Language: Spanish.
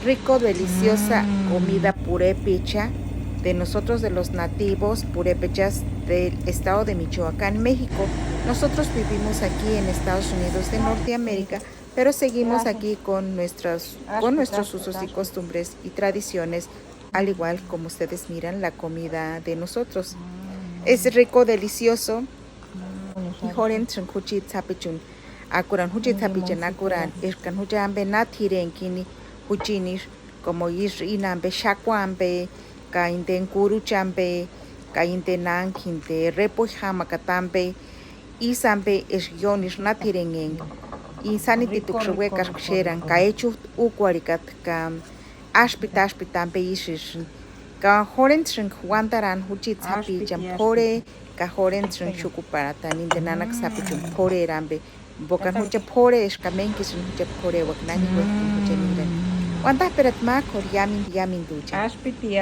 rico, deliciosa comida purépecha de nosotros, de los nativos purépechas del estado de Michoacán, México. Nosotros vivimos aquí en Estados Unidos de Norteamérica, pero seguimos aquí con nuestros usos y costumbres y tradiciones, al igual como ustedes miran la comida de nosotros. Es rico, delicioso. Y joren trinkuchi tapichun. Akuran huchi tapichan akuran. Irkan huchambe natiren kini huchinir como inambe shakuambe, kainten kuruchambe, kainten ankinte repujamakatambe, isambe esyonis natirengen. Insanititukshwekas ksheran kaechut ukwarikat kam aspitambe ishishin. Ka horentrin wandaran huchit hapi jampore ka horentrin chukuparata nindenanak sapi jampore rambe bokan hucha pore eskamenkis hucha pore waknani wekti hucha niren wanda perat ma kor yamin ducha Aspiti.